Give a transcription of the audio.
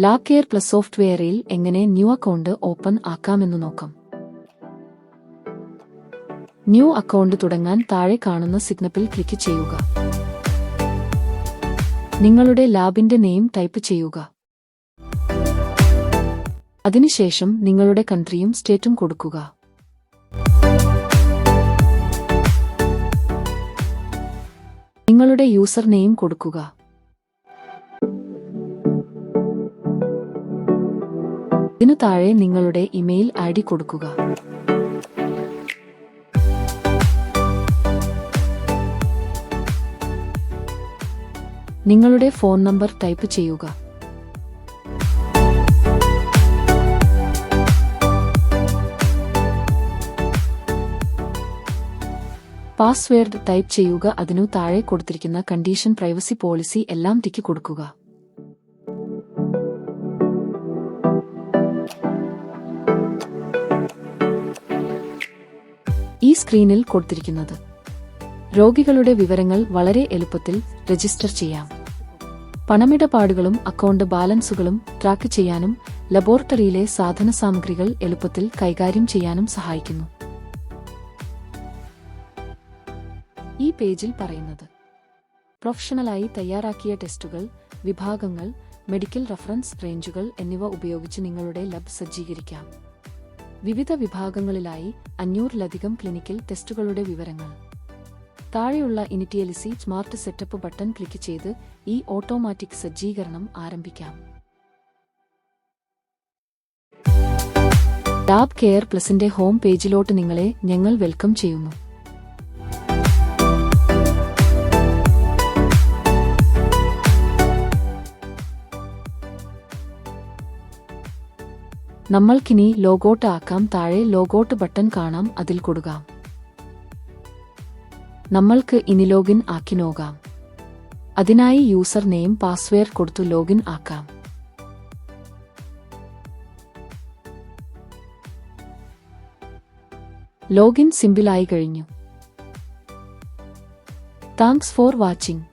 Lab plus സോഫ്റ്റ്വെയറിൽ എങ്ങനെ new account open ആക്കാമെന്ന് നോക്കാം. ന്യൂ അക്കൗണ്ട് തുടങ്ങാൻ താഴെ കാണുന്ന സിഗ്നപ്പിൽ ക്ലിക്ക് ചെയ്യുക. നിങ്ങളുടെ ലാബിന്റെ നെയിം ടൈപ്പ് ചെയ്യുക. അതിനുശേഷം നിങ്ങളുടെ കൺട്രിയും സ്റ്റേറ്റും കൊടുക്കുക. നിങ്ങളുടെ യൂസർ നെയിം കൊടുക്കുക. ഇതിനു താഴെ നിങ്ങളുടെ ഇമെയിൽ ഐഡി കൊടുക്കുക. നിങ്ങളുടെ ഫോൺ നമ്പർ ടൈപ്പ് ചെയ്യുക. പാസ്വേഡ് ടൈപ്പ് ചെയ്യുക. അതിനു താഴെ കൊടുത്തിരിക്കുന്ന കണ്ടീഷൻ, പ്രൈവസി പോളിസി എല്ലാം ടിക്ക് കൊടുക്കുക. ഈ സ്ക്രീനിൽ കൊടുത്തിരിക്കുന്നത് രോഗികളുടെ വിവരങ്ങൾ വളരെ എളുപ്പത്തിൽ രജിസ്റ്റർ ചെയ്യാം. പണമിടപാടുകളും അക്കൗണ്ട് ബാലൻസുകളും ട്രാക്ക് ചെയ്യാനും ലബോറട്ടറിയിലെ സാധനസാമഗ്രികൾ എളുപ്പത്തിൽ കൈകാര്യം ചെയ്യാനും സഹായിക്കുന്നു. ഈ പേജിൽ പറയുന്നത് പ്രൊഫഷണലായി തയ്യാറാക്കിയ ടെസ്റ്റുകൾ, വിഭാഗങ്ങൾ, മെഡിക്കൽ റഫറൻസ് റേഞ്ചുകൾ എന്നിവ ഉപയോഗിച്ച് നിങ്ങളുടെ ലാബ് സജ്ജീകരിക്കാം. വിവിധ വിഭാഗങ്ങളിലായി 500-ലധികം ക്ലിനിക്കൽ ടെസ്റ്റുകളുടെ വിവരങ്ങൾ. താഴെയുള്ള ഇനിറ്റിയലിസി സ്മാർട്ട് സെറ്റപ്പ് ബട്ടൺ ക്ലിക്ക് ചെയ്ത് ഈ ഓട്ടോമാറ്റിക് സജ്ജീകരണം ആരംഭിക്കാം. ലാബ് കെയർ പ്ലസിന്റെ ഹോം പേജിലോട്ട് നിങ്ങളെ ഞങ്ങൾ വെൽക്കം ചെയ്യുന്നു. നമ്മൾക്കിനി ലോഗോട്ട് ആക്കാം. താഴെ ലോഗോട്ട് ബട്ടൺ കാണാം, അതിൽ കൊടുക്കാം. നമ്മൾക്ക് ഇനി ലോഗിൻ ആക്കി നോക്കാം. അതിനായി യൂസർ നെയിം പാസ്വേഡ് കൊടുത്തു ലോഗിൻ ആക്കാം. ലോഗിൻ സിമ്പിളായി കഴിഞ്ഞു. Thanks for watching.